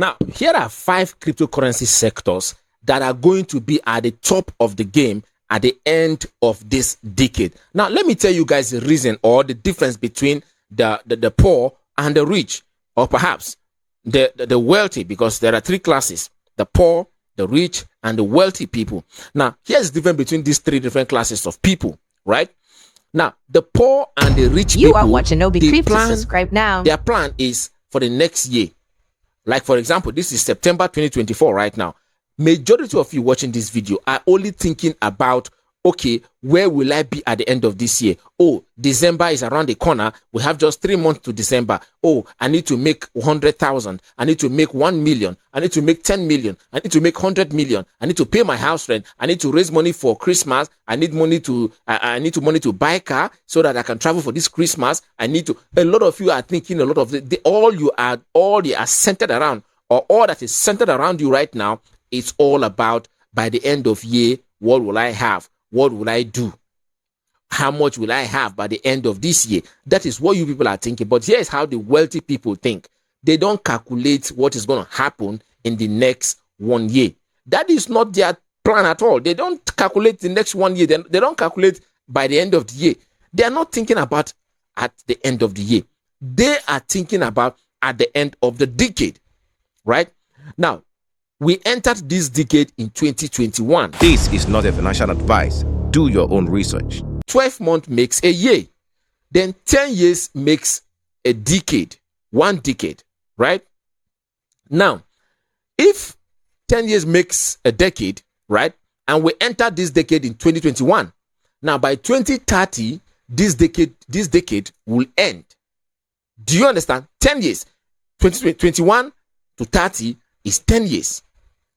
Now, here are 5 cryptocurrency sectors that are going to be at the top of the game at the end of this decade. Now, let me tell you guys the reason or the difference between the poor and the rich, or perhaps the wealthy, because there are 3 classes: the poor, the rich, and the wealthy people. Now, here's the difference between these 3 different classes of people, right? Now, the poor and the rich people, you are watching ObiCrypto. Subscribe now. Their plan is for the next year. Like, for example, this is September 2024 right now. Majority of you watching this video are only thinking about, okay, where will I be at the end of this year? Oh, December is around the corner. We have just 3 months to December. Oh, I need to make 100,000. I need to make 1 million. I need to make 10 million. I need to make 100 million. I need to pay my house rent. I need to raise money for Christmas. I need money to money to buy a car so that I can travel for this Christmas. A lot of you are thinking a lot of all you are centered around, or all that is centered around you right now. It's all about, by the end of year, what will I have? What will I do? How much will I have by the end of this year? That is what you people are thinking. But here's how the wealthy people think. They don't calculate what is going to happen in the next 1 year. That is not their plan at all. They don't calculate the next 1 year. They don't calculate by the end of the year. They are not thinking about at the end of the year. They are thinking about at the end of the decade, right? Now, we entered this decade in 2021. This is not a financial advice. Do your own research. 12 months makes a year. Then 10 years makes a decade. 1 decade, right? Now, if 10 years makes a decade, right? And we entered this decade in 2021. Now, by 2030, this decade will end. Do you understand? 10 years. 2021 to 30 is 10 years.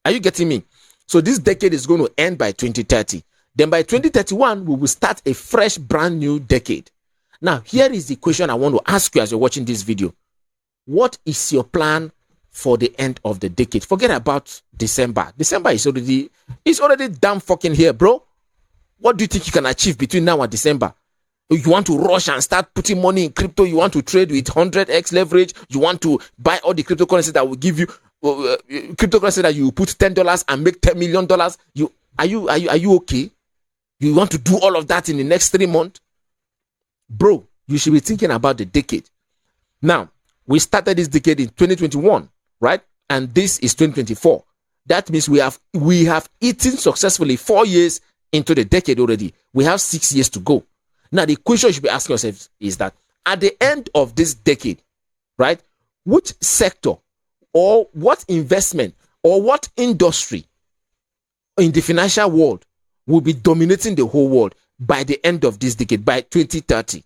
Are you getting me? So this decade is going to end by 2030. Then by 2031, we will start a fresh, brand new decade. Now, here is the question I want to ask you as you're watching this video. What is your plan for the end of the decade? Forget about December. December is already damn fucking here, bro. What do you think you can achieve between now and December? You want to rush and start putting money in crypto? You want to trade with 100x leverage? You want to buy all the cryptocurrencies that will give you cryptocurrency that you put $10 and make $10 million? Are you okay? You want to do all of that in the next 3 months? Bro, you should be thinking about the decade. Now, we started this decade in 2021, right? And this is 2024. That means we have eaten successfully 4 years into the decade already. We have 6 years to go. Now, the question you should be asking yourself is that at the end of this decade, right, which sector or what investment or what industry in the financial world will be dominating the whole world by the end of this decade, by 2030?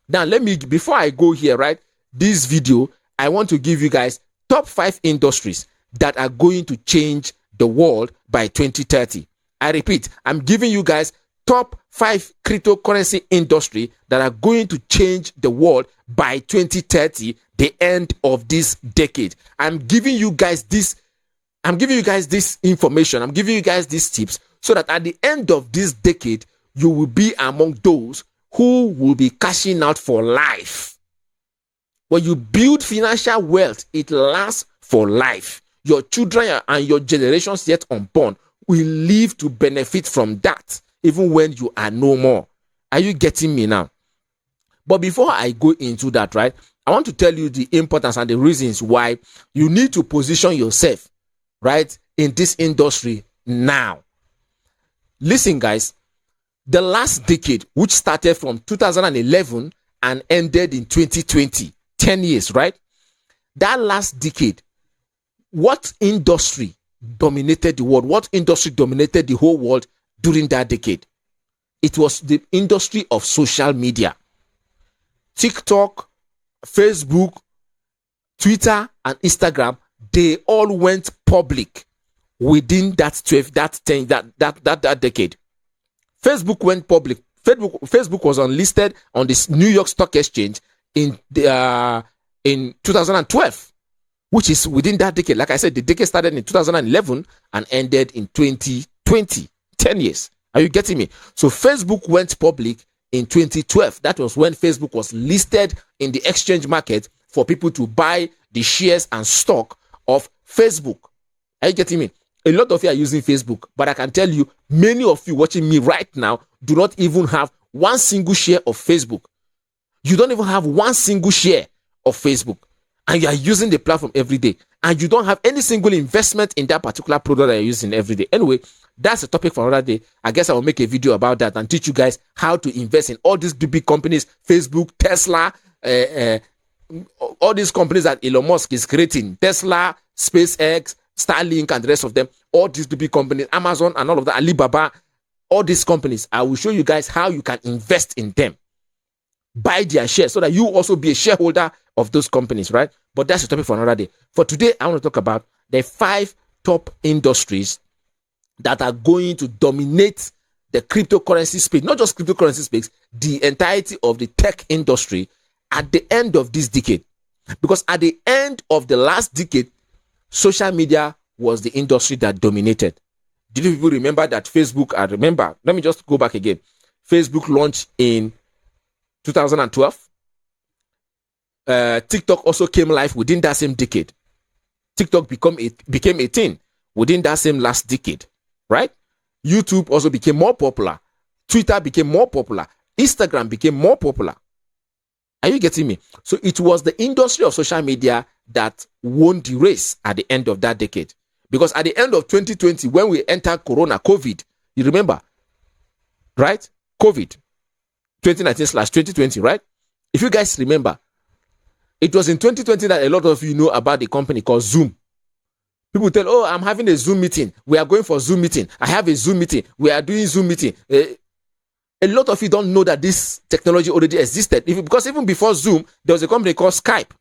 Now, before I go here, right, this video, I want to give you guys top 5 industries that are going to change the world by 2030. I repeat, I'm giving you guys top 5 cryptocurrency industry that are going to change the world by 2030, the end of this decade. I'm giving you guys this information. I'm giving you guys these tips so that at the end of this decade, you will be among those who will be cashing out for life. When you build financial wealth, it lasts for life. Your children and your generations yet unborn will live to benefit from that, even when you are no more. Are you getting me now? But before I go into that, right, I want to tell you the importance and the reasons why you need to position yourself, right, in this industry now. Listen, guys, the last decade, which started from 2011 and ended in 2020, 10 years, right? That last decade, what industry dominated the world? What industry dominated the whole world during that decade? It was the industry of social media. TikTok, Facebook, Twitter, and Instagram, they all went public within that decade. Facebook went public. Facebook was unlisted on this New York Stock Exchange in 2012, which is within that decade. Like I said, the decade started in 2011 and ended in 2020. 10 years. Are you getting me? So Facebook went public in 2012. That was when Facebook was listed in the exchange market for people to buy the shares and stock of Facebook. Are you getting me? A lot of you are using Facebook, but I can tell you, many of you watching me right now do not even have one single share of Facebook. You don't even have one single share of Facebook, and you are using the platform every day, and you don't have any single investment in that particular product that you're using every day. Anyway, that's a topic for another day. I guess I will make a video about that and teach you guys how to invest in all these big companies, Facebook, Tesla, all these companies that Elon Musk is creating, Tesla, SpaceX, Starlink, and the rest of them, all these big companies, Amazon and all of that, Alibaba, all these companies. I will show you guys how you can invest in them. Buy their shares so that you also be a shareholder of those companies, right? But that's a topic for another day. For today, I want to talk about the 5 top industries that are going to dominate the cryptocurrency space, not just cryptocurrency space, the entirety of the tech industry at the end of this decade. Because at the end of the last decade, social media was the industry that dominated. Did you people remember that Facebook? I remember. Let me just go back again. Facebook launched in 2012. TikTok also came live within that same decade. TikTok became a thing within that same last decade, right? YouTube also became more popular. Twitter became more popular. Instagram became more popular. Are you getting me? So it was the industry of social media that won the race at the end of that decade. Because at the end of 2020, when we entered COVID, you remember, right? COVID, 2019/2020, right? If you guys remember, it was in 2020 that a lot of you know about the company called Zoom. People tell, oh, I'm having a Zoom meeting. We are going for Zoom meeting. I have a Zoom meeting. We are doing Zoom meeting. A lot of you don't know that this technology already existed. Because even before Zoom, there was a company called Skype.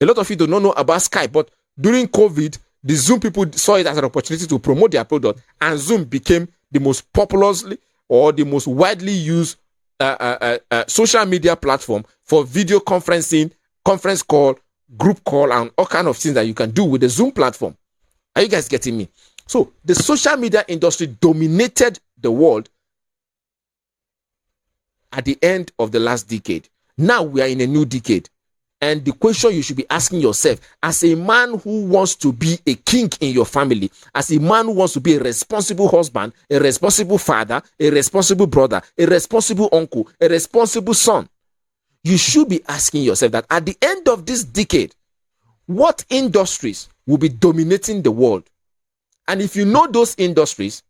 A lot of you do not know about Skype. But during COVID, the Zoom people saw it as an opportunity to promote their product. And Zoom became the most popularly or the most widely used social media platform for video conferencing, conference call, group call, and all kinds of things that you can do with the Zoom platform. Are you guys getting me? So the social media industry dominated the world at the end of the last decade. Now we are in a new decade. And the question you should be asking yourself, as a man who wants to be a king in your family, as a man who wants to be a responsible husband, a responsible father, a responsible brother, a responsible uncle, a responsible son, you should be asking yourself that at the end of this decade, what industries will be dominating the world? And if you know those industries,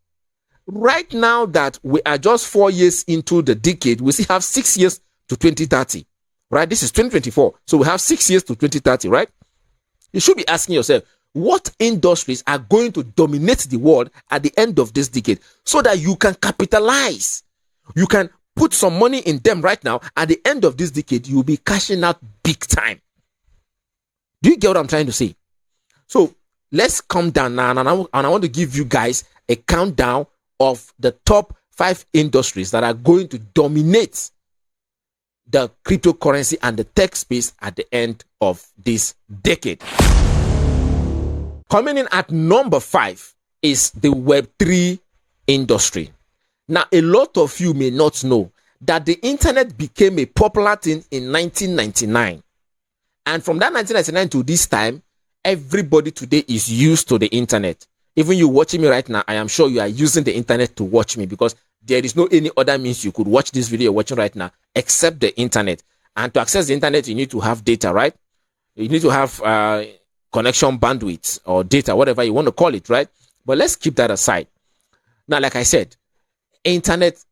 right now that we are just 4 years into the decade, we still have 6 years to 2030, right? This is 2024. So we have 6 years to 2030, right? You should be asking yourself, what industries are going to dominate the world at the end of this decade so that you can capitalize? You can put some money in them right now. At the end of this decade, you'll be cashing out big time. Do you get what I'm trying to say? So let's come down now, and I want to give you guys a countdown of the top 5 industries that are going to dominate the cryptocurrency and the tech space at the end of this decade. Coming in at number 5 is the Web3 industry. Now, a lot of you may not know that the internet became a popular thing in 1999. And from that 1999 to this time, everybody today is used to the internet. Even you watching me right now, I am sure you are using the internet to watch me, because there is no any other means you could watch this video you're watching right now except the internet. And to access the internet, you need to have data, right? You need to have connection bandwidth or data, whatever you want to call it, right? But let's keep that aside. Now, like I said, internet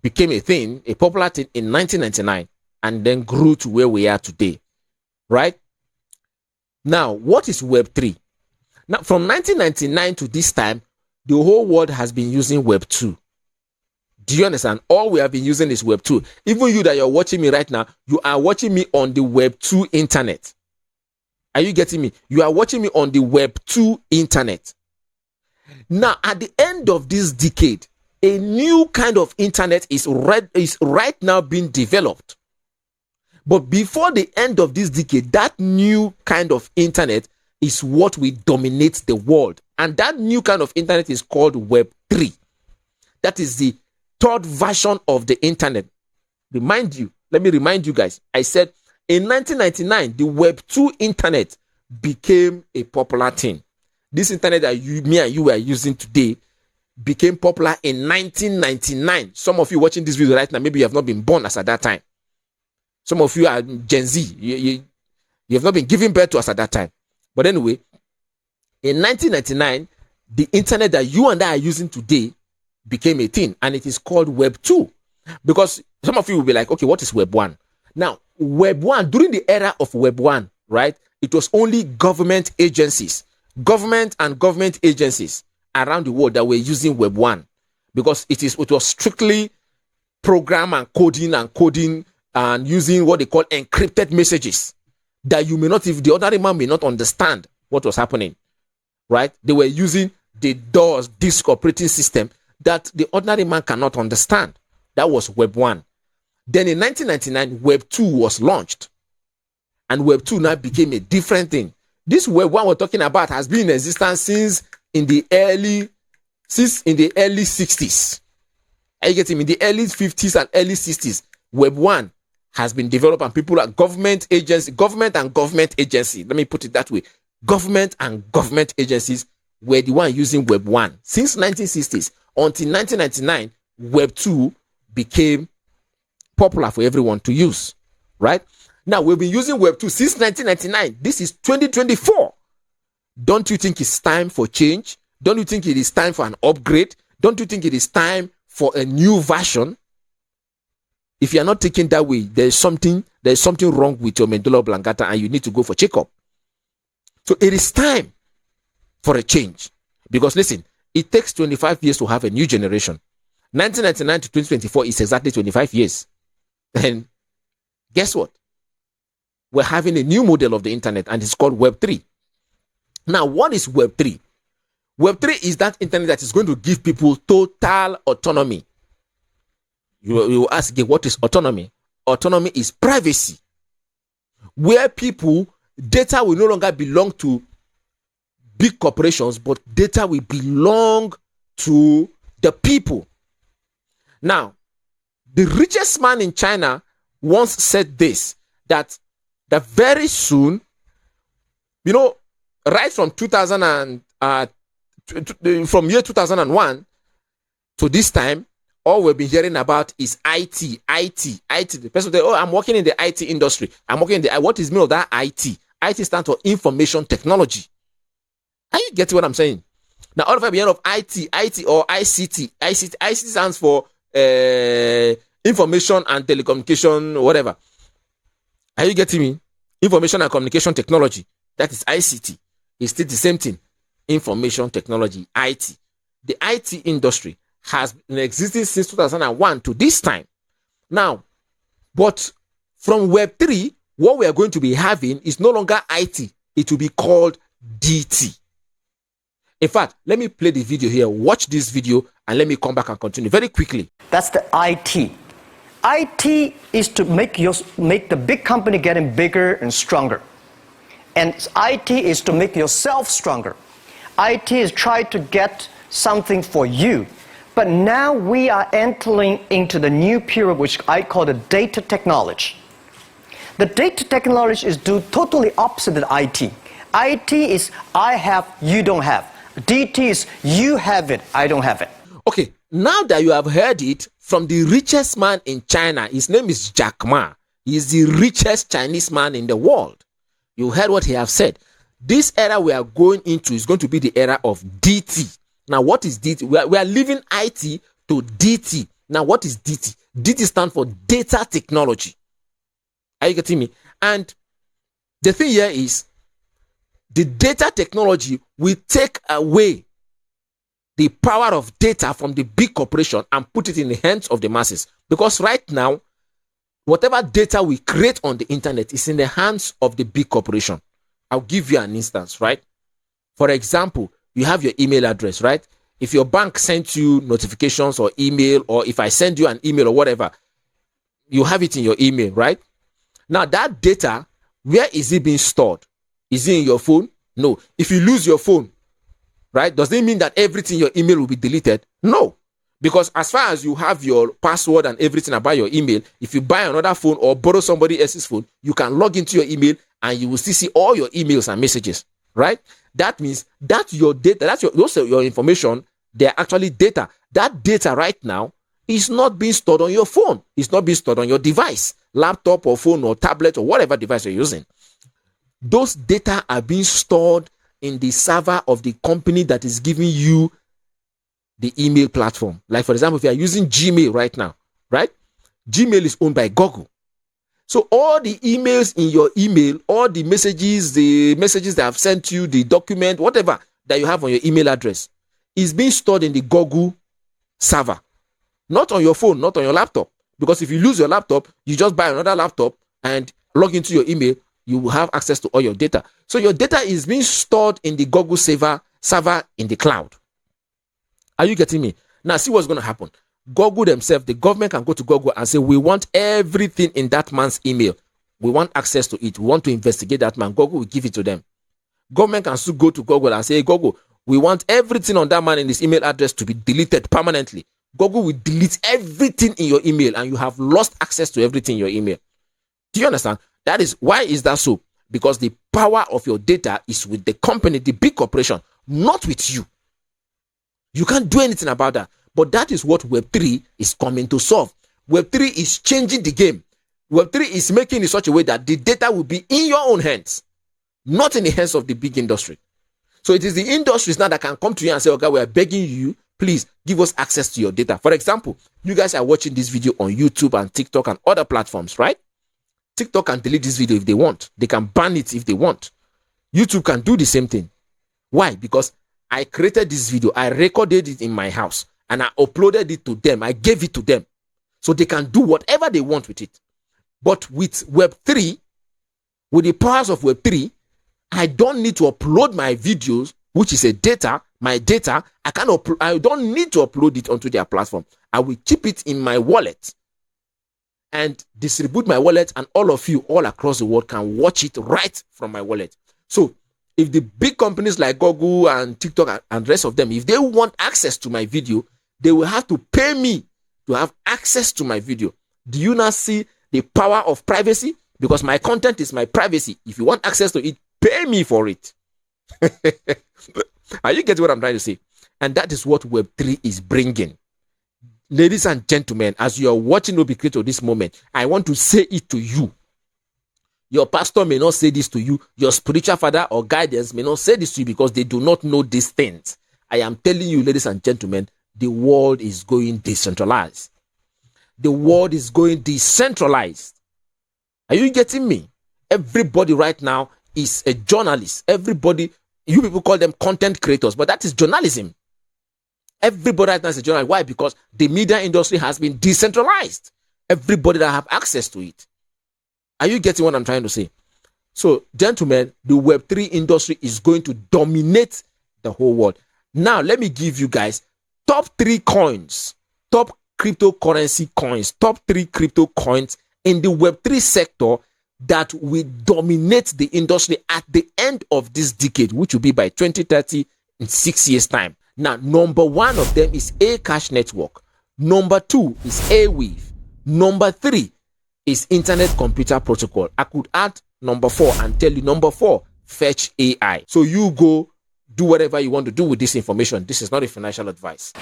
became a thing, a popular thing in 1999, and then grew to where we are today, right? Now, what is Web3? Now, from 1999 to this time, the whole world has been using Web 2. Do you understand? All we have been using is Web 2. Even you that you're watching me right now, you are watching me on the Web 2 internet. Are you getting me? You are watching me on the Web 2 internet. Now, at the end of this decade, a new kind of internet is right now being developed. But before the end of this decade, that new kind of internet is what will dominate the world. And that new kind of internet is called Web 3. That is the third version of the internet. Let me remind you guys, I said in 1999, the Web 2 internet became a popular thing. This internet that me and you are using today became popular in 1999. Some of you watching this video right now, maybe you have not been born as at that time. Some of you are Gen Z. You have not been giving birth to us at that time. But anyway, in 1999, the internet that you and I are using today became a thing, and it is called Web 2. Because some of you will be like, okay, what is Web 1? Now, Web 1, during the era of Web 1, right, it was only government agencies, government and government agencies around the world that were using Web 1, because it was strictly program and coding and using what they call encrypted messages that you may not, if the ordinary man may not understand what was happening, right? They were using the DOS, disk operating system, that the ordinary man cannot understand. That was Web 1. Then in 1999, Web 2 was launched. And Web 2 now became a different thing. This Web 1 we're talking about has been in existence since in the early 60s. Are you getting me? In the early 50s and early 60s, Web 1 has been developed, and people are government and government agency. Let me put it that way. Government and government agencies were the one using Web 1. Since 1960s until 1999, Web 2 became popular for everyone to use, right? Now, we've been using Web 2 since 1999. This is 2024. Don't you think it's time for change? Don't you think it is time for an upgrade? Don't you think it is time for a new version? If you are not taking that way, there is something wrong with your medulla oblongata, and you need to go for checkup. So it is time for a change. Because listen, it takes 25 years to have a new generation. 1999 to 2024 is exactly 25 years. And guess what? We're having a new model of the internet, and it's called Web 3. Now, what is Web 3? Web 3 is that internet that is going to give people total autonomy. You will ask again, what is autonomy? Autonomy is privacy, where data will no longer belong to big corporations, but data will belong to the people. Now, the richest man in China once said this, that very soon, right from from year 2001 to this time, all we've been hearing about is IT. The person says, I'm working in the IT industry. I'm working in the, what is mean of that IT? IT stands for information technology. Are you getting what I'm saying? Now, all of us heard of IT or ICT. ICT stands for information and telecommunication, whatever. Are you getting me? Information and communication technology. That is ICT. It's still the same thing. Information technology, IT. The IT industry has been existing since 2001 to this time. Now, but from Web 3, what we are going to be having is no longer IT. It will be called DT. In fact, let me play the video here. Watch this video and let me come back and continue very quickly. That's the IT. IT is to make the big company getting bigger and stronger. And IT is to make yourself stronger. IT is trying to get something for you. But now we are entering into the new period, which I call the data technology. The data technology is totally opposite of IT. IT is I have, you don't have. DT is you have it, I don't have it. Okay, now that you have heard it from the richest man in China, his name is Jack Ma. He is the richest Chinese man in the world. You heard what he has said. This era we are going into is going to be the era of DT. Now, what is DT? We are leaving IT to DT. Now, what is DT? DT stands for data technology. Are you getting me? And the thing here is, the data technology will take away the power of data from the big corporation and put it in the hands of the masses. Because right now, whatever data we create on the internet is in the hands of the big corporation. I'll give you an instance, right? For example, you have your email address, right? If your bank sends you notifications or email, or if I send you an email or whatever, you have it in your email, right? Now that data, where is it being stored? Is it in your phone? No. If you lose your phone, right, does it mean that everything in your email will be deleted? No. Because as far as you have your password and everything about your email, if you buy another phone or borrow somebody else's phone, you can log into your email and you will still see all your emails and messages. right? That means that your data, those are your information, they're actually data. That data right now is not being stored on your phone. It's not being stored on your device, laptop or phone or tablet or whatever device you're using. Those data are being stored in the server of the company that is giving you the email platform. Like, for example, if you are using Gmail right now, right? Gmail is owned by Google. So all the emails in your email, all the messages that I've sent you, the document, whatever that you have on your email address is being stored in the Google server, not on your phone, not on your laptop. Because if you lose your laptop, you just buy another laptop and log into your email, you will have access to all your data. So your data is being stored in the Google server in the cloud. Are you getting me? Now see what's going to happen. Google themselves, the government can go to Google and say, we want everything in that man's email. We want access to it. We want to investigate that man. Google will give it to them. Government can still go to Google and say, hey, Google, we want everything on that man in his email address to be deleted permanently. Google will delete everything in your email and you have lost access to everything in your email. Do you understand? That is, why is that so? Because the power of your data is with the company, the big corporation, not with you. You can't do anything about that. But that is what Web3 is coming to solve. Web3 is changing the game. Web3 is making it in such a way that the data will be in your own hands, not in the hands of the big industry. So it is the industries now that can come to you and say, okay, we are begging you, please give us access to your data. For example, you guys are watching this video on YouTube and TikTok and other platforms, right? TikTok can delete this video if they want. They can ban it if they want. YouTube can do the same thing. Why? Because I created this video, I recorded it in my house, and I uploaded it to them. I gave it to them. So they can do whatever they want with it. But with Web3, with the powers of Web3, I don't need to upload my videos, which is my data. I don't need to upload it onto their platform. I will keep it in my wallet and distribute my wallet, and all of you all across the world can watch it right from my wallet. So if the big companies like Google and TikTok and rest of them, if they want access to my video, they will have to pay me to have access to my video. Do you not see the power of privacy? Because my content is my privacy. If you want access to it, pay me for it. Are you getting what I'm trying to say? And that is what Web3 is bringing. Ladies and gentlemen, as you are watching ObiCrypto this moment, I want to say it to you. Your pastor may not say this to you. Your spiritual father or guidance may not say this to you because they do not know these things. I am telling you, ladies and gentlemen, the world is going decentralized. The world is going decentralized. Are you getting me? Everybody right now is a journalist. Everybody, you people call them content creators, but that is journalism. Everybody right now is a journalist. Why? Because the media industry has been decentralized. Everybody that have access to it. Are you getting what I'm trying to say? So, gentlemen, the Web3 industry is going to dominate the whole world. Now, let me give you guys top 3 coins, top cryptocurrency coins, top 3 crypto coins in the Web3 sector that will dominate the industry at the end of this decade, which will be by 2030 in 6 years' time. Now, number 1 of them is Cash Network. Number 2 is Awave. Number 3 is Internet Computer Protocol. I could add number 4 and tell you number 4, Fetch AI. So you go do whatever you want to do with this information. This is not a financial advice.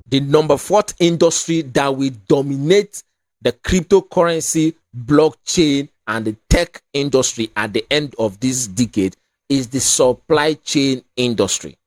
The number 4th industry that will dominate the cryptocurrency, blockchain, and the tech industry at the end of this decade is the supply chain industry.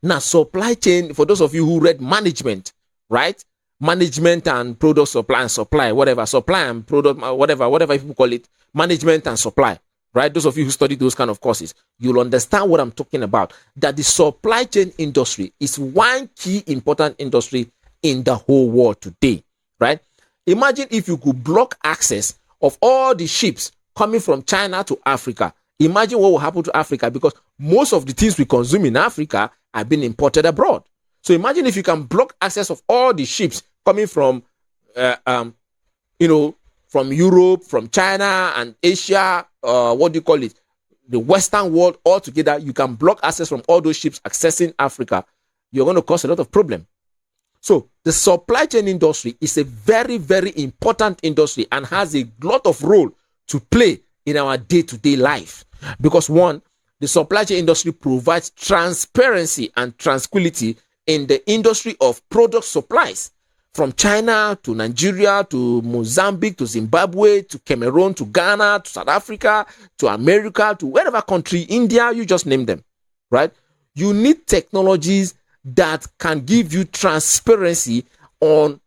Now, supply chain, for those of you who read management, right? Management and product supply and supply, whatever, supply and product, whatever people call it, management and supply, right? Those of you who study those kind of courses, you'll understand what I'm talking about. That the supply chain industry is one key important industry in the whole world today, right? Imagine if you could block access of all the ships coming from China to Africa. Imagine what will happen to Africa, because most of the things we consume in Africa are being imported abroad. So imagine if you can block access of all the ships coming from, from Europe, from China and Asia, the Western world altogether. You can block access from all those ships accessing Africa. You're going to cause a lot of problem. So the supply chain industry is a very, very important industry and has a lot of role to play in our day-to-day life. Because one, the supply chain industry provides transparency and tranquility in the industry of product supplies from China to Nigeria to Mozambique to Zimbabwe to Cameroon to Ghana to South Africa to America to wherever country, India, you just name them, right? You need technologies that can give you transparency on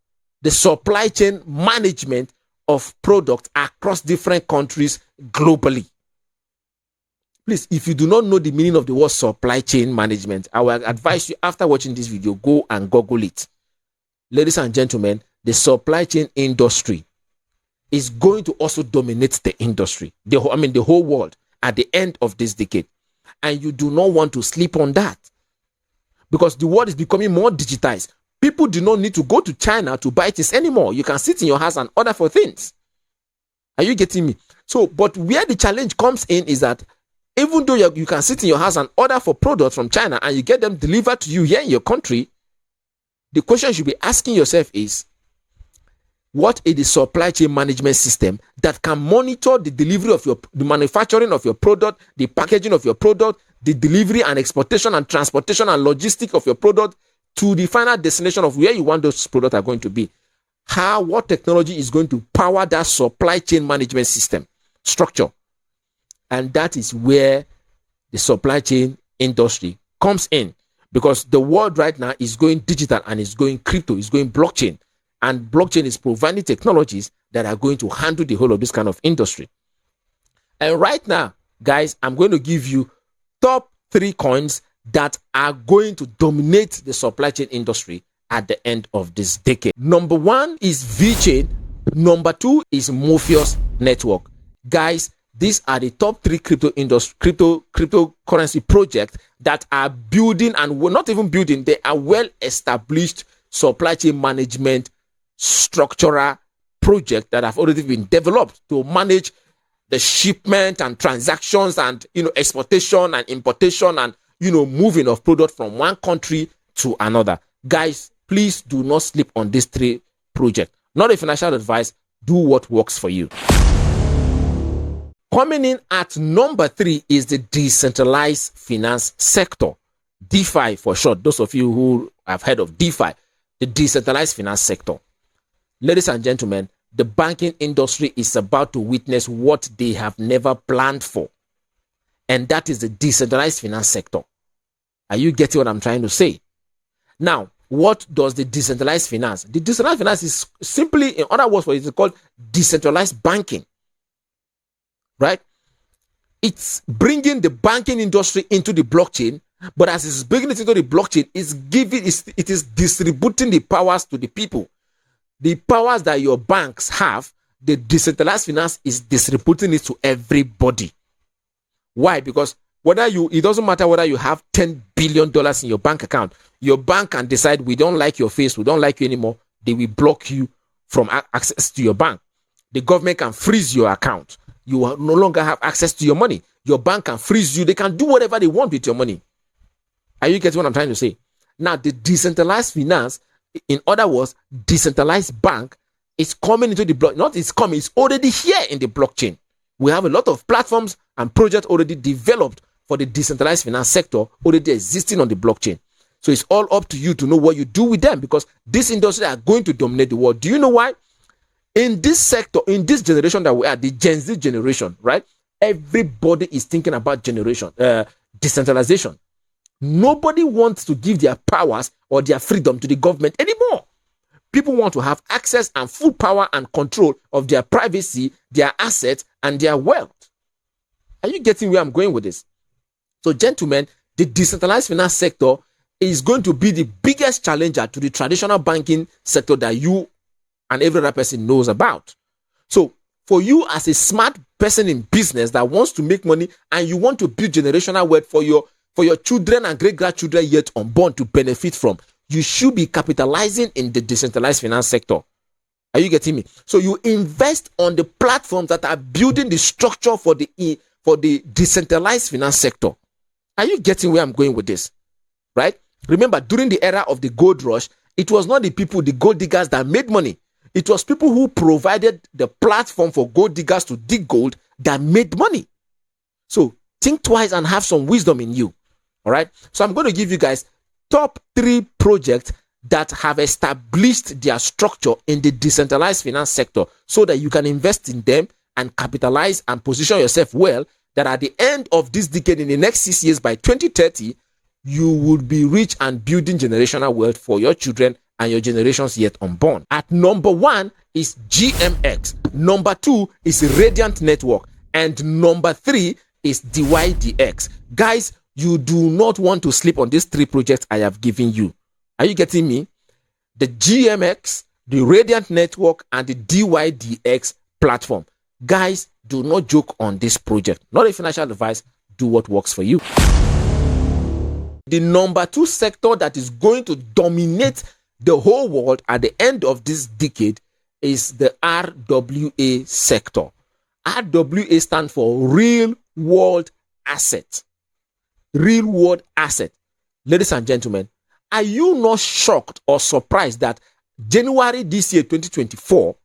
the supply chain management of products across different countries globally. Please, if you do not know the meaning of the word supply chain management, I will advise you after watching this video, go and Google it. Ladies and gentlemen, the supply chain industry is going to also dominate the industry, the whole world at the end of this decade. And you do not want to sleep on that because the world is becoming more digitized. People do not need to go to China to buy things anymore. You can sit in your house and order for things. Are you getting me? So, but where the challenge comes in is that even though you can sit in your house and order for products from China and you get them delivered to you here in your country, the question you should be asking yourself is, what is the supply chain management system that can monitor the delivery of the manufacturing of your product, the packaging of your product, the delivery and exportation and transportation and logistics of your product to the final destination of where you want those products are going to be? What technology is going to power that supply chain management system structure? And that is where the supply chain industry comes in, because the world right now is going digital and is going crypto, is going blockchain, and blockchain is providing technologies that are going to handle the whole of this kind of industry. And right now, guys, I'm going to give you top 3 coins that are going to dominate the supply chain industry at the end of this decade. Number 1 is VeChain. Number 2 is Morpheus Network. Guys, these are the top 3 cryptocurrency projects that are building, and we're not even building, they are well-established supply chain management structural projects that have already been developed to manage the shipment and transactions and, exportation and importation and, moving of product from one country to another. Guys, please do not sleep on these 3 projects. Not a financial advice. Do what works for you. Coming in at number 3 is the decentralized finance sector, DeFi for short. Those of you who have heard of DeFi, the decentralized finance sector. Ladies and gentlemen, the banking industry is about to witness what they have never planned for, and that is the decentralized finance sector. Are you getting what I'm trying to say? Now, what does the decentralized finance? The decentralized finance is simply, in other words, what is called decentralized banking. Right? It's bringing the banking industry into the blockchain, but as it's bringing it into the blockchain, it is distributing the powers to the people. The powers that your banks have, the decentralized finance is distributing it to everybody. Why? Because it doesn't matter whether you have $10 billion in your bank account, your bank can decide, we don't like your face, we don't like you anymore. They will block you from access to your bank. The government can freeze your account. You will no longer have access to your money. Your bank can freeze you. They can do whatever they want with your money. Are you getting what I'm trying to say? Now, the decentralized finance, in other words, decentralized bank, is coming into the block. Not it's coming, it's already here in the blockchain. We have a lot of platforms and projects already developed for the decentralized finance sector, already existing on the blockchain. So it's all up to you to know what you do with them, because this industry are going to dominate the world. Do you know why? In this sector, in this generation that we are, the Gen Z generation, right? Everybody is thinking about decentralization. Nobody wants to give their powers or their freedom to the government anymore. People want to have access and full power and control of their privacy, their assets, and their wealth. Are you getting where I'm going with this? So, gentlemen, the decentralized finance sector is going to be the biggest challenger to the traditional banking sector that you and every other person knows about. So for you as a smart person in business that wants to make money and you want to build generational wealth for your children and great-grandchildren yet unborn to benefit from, you should be capitalizing in the decentralized finance sector. Are you getting me? So you invest on the platforms that are building the structure for the decentralized finance sector. Are you getting where I'm going with this? Right? Remember, during the era of the gold rush, it was not the people, the gold diggers, that made money. It was people who provided the platform for gold diggers to dig gold that made money. So Think twice and have some wisdom in you. All right. So I'm going to give you guys top 3 projects that have established their structure in the decentralized finance sector so that you can invest in them and capitalize and position yourself well, that at the end of this decade, in the next 6 years, by 2030, you would be rich and building generational wealth for your children and your generations yet unborn. At number 1 is GMX. Number 2 is Radiant Network. And number 3 is DYDX. Guys, you do not want to sleep on these 3 projects I have given you. Are you getting me? The GMX, the Radiant Network, and the DYDX platform. Guys, do not joke on this project. Not a financial advice. Do what works for you. The number 2 sector that is going to dominate the whole world at the end of this decade is the RWA sector. RWA stands for Real World Asset. Real World Asset. Ladies and gentlemen, are you not shocked or surprised that January this year, 2024,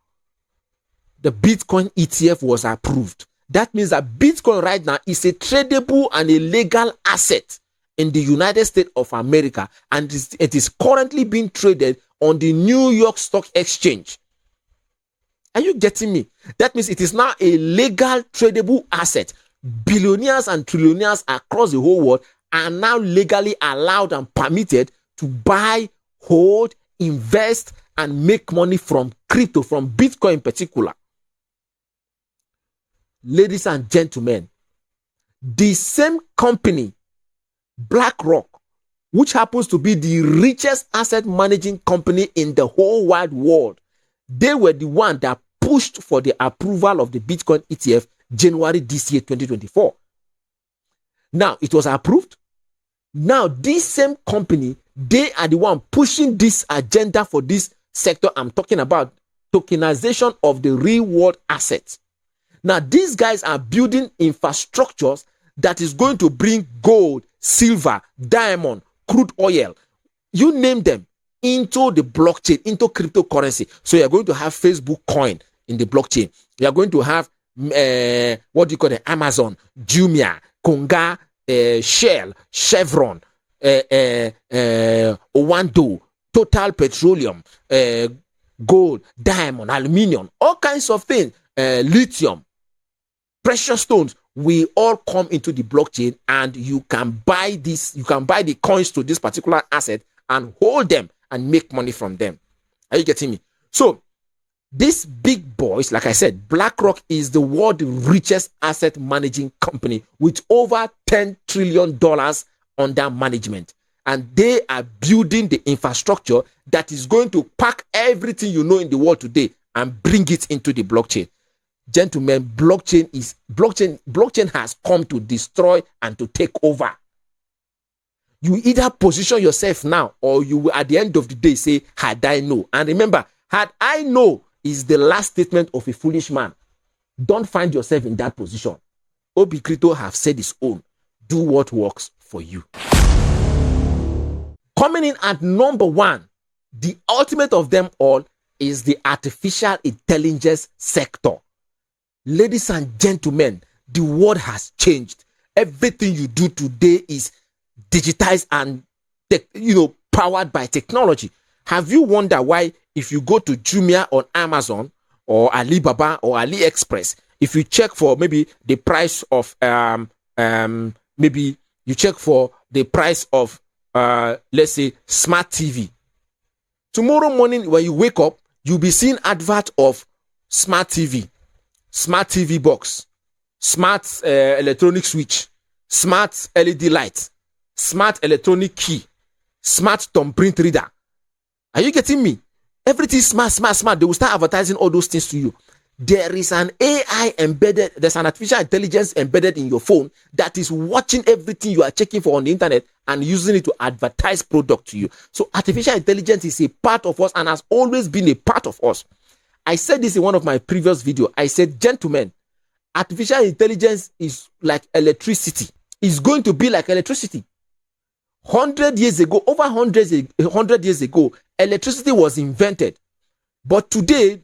the Bitcoin ETF was approved? That means that Bitcoin right now is a tradable and a legal asset in the United States of America, and it is currently being traded on the New York Stock Exchange. Are you getting me? That means it is now a legal tradable asset. Billionaires and trillionaires across the whole world are now legally allowed and permitted to buy, hold, invest, and make money from crypto, from Bitcoin in particular. Ladies and gentlemen, the same company, BlackRock, which happens to be the richest asset managing company in the whole wide world, they were the one that pushed for the approval of the Bitcoin ETF January this year, 2024. Now, it was approved. Now, this same company, they are the one pushing this agenda for this sector. I'm talking about tokenization of the real world assets. Now, these guys are building infrastructures that is going to bring gold, silver, diamond, crude oil, you name them, into the blockchain, into cryptocurrency. So you're going to have Facebook coin in the blockchain. You're going to have, what do you call it, Amazon, Jumia, Konga, Shell, Chevron, Owando, Total Petroleum, gold, diamond, aluminium, all kinds of things, lithium, precious stones, we all come into the blockchain, and you can buy this, you can buy the coins to this particular asset and hold them and make money from them. Are you getting me? So these big boys, like I said, BlackRock is the world's richest asset managing company with over $10 trillion under management. And they are building the infrastructure that is going to pack everything you know in the world today and bring it into the blockchain. Gentlemen, blockchain has come to destroy and to take over. You either position yourself now, or you will at the end of the day say, had I know. And remember, had I know is the last statement of a foolish man. Don't find yourself in that position. ObiCrypto have said its own. Do what works for you. Coming in at number 1, the ultimate of them all is the artificial intelligence sector. Ladies and gentlemen, the world has changed. Everything you do today is digitized and powered by technology. Have you wondered why, if you go to Jumia on Amazon or Alibaba or AliExpress, if you check for maybe the price of maybe you check for the price of let's say smart TV, tomorrow morning when you wake up, you'll be seeing advert of smart TV box, smart electronic switch, smart LED light, smart electronic key, smart thumbprint reader. Are you getting me? Everything smart. They will start advertising all those things to you. There is an AI embedded, there's an artificial intelligence embedded in your phone that is watching everything you are checking for on the internet and using it to advertise product to you. So artificial intelligence is a part of us and has always been a part of us. I said this in one of my previous videos. I said, gentlemen, artificial intelligence is like electricity. It's going to be like electricity. 100 years ago, over 100 years ago, electricity was invented. But today,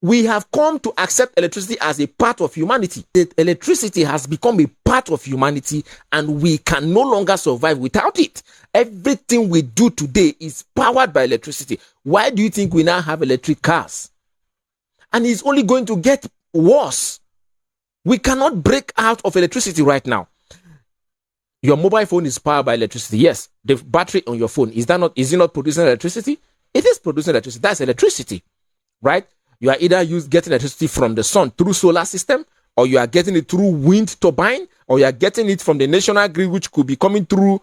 We have come to accept electricity as a part of humanity. Electricity has become a part of humanity, and we can no longer survive without it. Everything we do today is powered by electricity. Why do you think we now have electric cars? And it's only going to get worse. We cannot break out of electricity right now. Your mobile phone is powered by electricity. Yes, the battery on your phone, is it not producing electricity? It is producing electricity. That's electricity, right? You are either getting electricity from the sun through solar system, or you are getting it through wind turbine, or you are getting it from the national grid, which could be coming through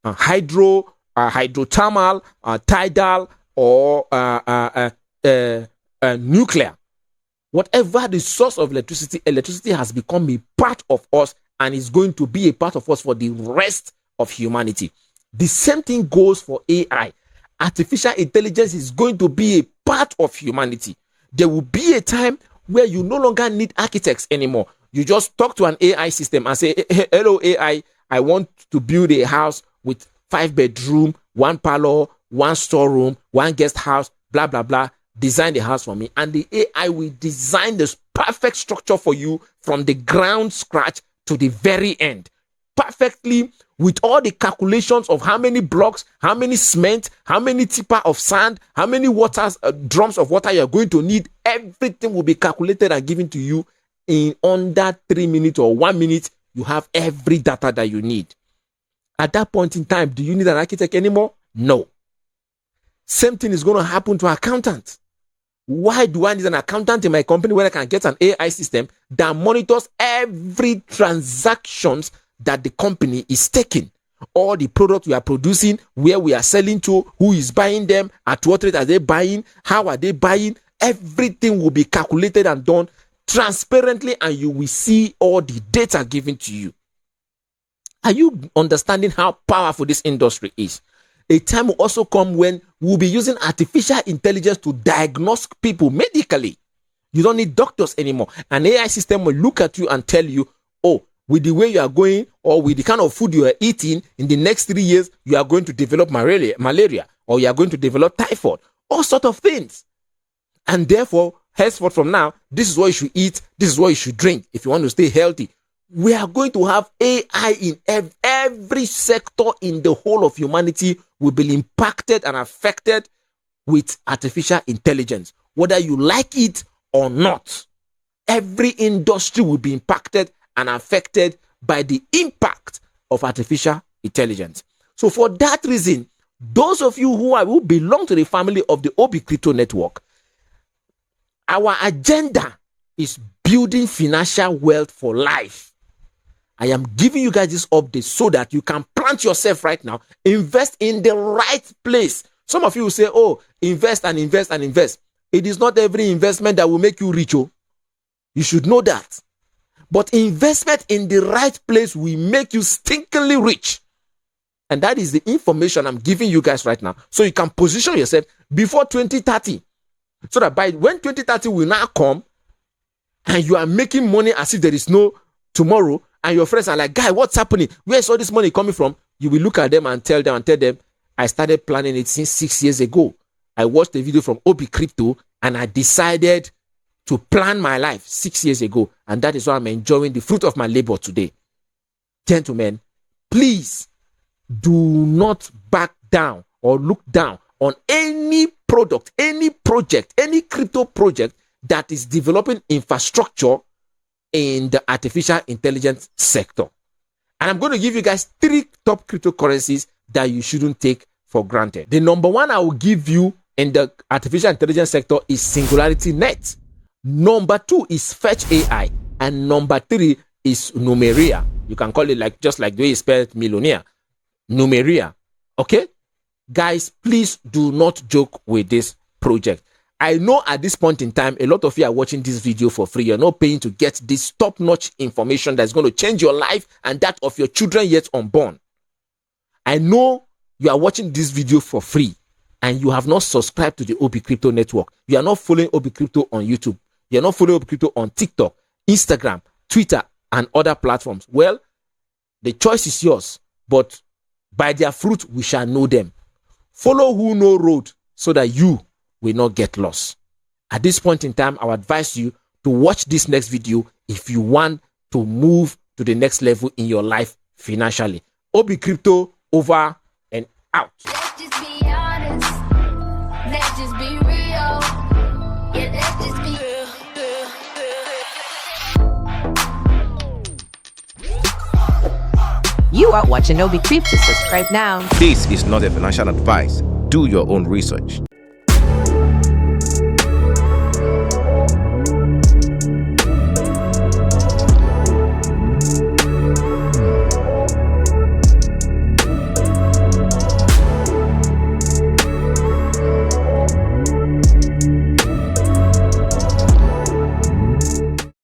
hydrothermal, tidal, or nuclear. Whatever the source of electricity has become a part of us, and is going to be a part of us for the rest of humanity. The same thing goes for AI. Artificial intelligence is going to be a part of humanity. There will be a time where you no longer need architects anymore. You just talk to an AI system and say, hello AI, I want to build a house with 5 bedroom, 1 parlor, 1 storeroom, 1 guest house, blah, blah, blah. Design the house for me. And the AI will design this perfect structure for you from the ground scratch to the very end. Perfectly, with all the calculations of how many blocks, how many cement, how many tipper of sand, how many drums of water you're going to need. Everything will be calculated and given to you in under 3 minutes or 1 minute. You have every data that you need. At that point in time, do you need an architect anymore? No. Same thing is going to happen to accountants. Why do I need an accountant in my company when I can get an AI system that monitors every transactions that the company is taking? All the products we are producing, where we are selling to, who is buying them, at what rate are they buying, how are they buying? Everything will be calculated and done transparently, and you will see all the data given to you. Are you understanding how powerful this industry is? A time will also come when we'll be using artificial intelligence to diagnose people medically. You don't need doctors anymore. An AI system will look at you and tell you, oh, with the way you are going, or with the kind of food you are eating, in the next 3 years, you are going to develop malaria, or you are going to develop typhoid, all sorts of things. And therefore, henceforth from now, this is what you should eat, this is what you should drink if you want to stay healthy. We are going to have AI in every sector in the whole of humanity will be impacted and affected with artificial intelligence, whether you like it or not. Every industry will be impacted and affected by the impact of artificial intelligence. So for that reason, those of you who belong to the family of the ObiCrypto network, our agenda is building financial wealth for life. I am giving you guys this update so that you can plant yourself right now, invest in the right place. Some of you will say, oh, invest and invest and invest. It is not every investment that will make you rich. Oh, you should know that. But investment in the right place will make you stinkingly rich. And that is the information I'm giving you guys right now. So you can position yourself before 2030. So that by when 2030 will now come, and you are making money as if there is no tomorrow, and your friends are like, guy, what's happening? Where is all this money coming from? You will look at them and tell them, I started planning it since 6 years ago. I watched a video from ObiCrypto and I decided to plan my life 6 years ago. And that is why I'm enjoying the fruit of my labor today. Gentlemen, please do not back down or look down on any product, any project, any crypto project that is developing infrastructure in the artificial intelligence sector. And I'm going to give you guys 3 top cryptocurrencies that you shouldn't take for granted. The number 1 I will give you in the artificial intelligence sector is Singularity Net. Number 2 is Fetch AI. And number 3 is Numeria. You can call it just like the way you spell millionaire. Numeria. Okay? Guys, please do not joke with this project. I know at this point in time, a lot of you are watching this video for free. You're not paying to get this top-notch information that's going to change your life and that of your children yet unborn. I know you are watching this video for free and you have not subscribed to the ObiCrypto network. You are not following ObiCrypto on YouTube. You are not following ObiCrypto on TikTok, Instagram, Twitter, and other platforms. Well, the choice is yours, but by their fruit we shall know them. Follow who know road so that you will not get lost. At this point in time, I would advise you to watch this next video if you want to move to the next level in your life financially. ObiCrypto over and out. Let's just be honest. Let's just be real. Yeah, let's just be real. You are watching ObiCrypto. Subscribe now. This is not a financial advice. Do your own research.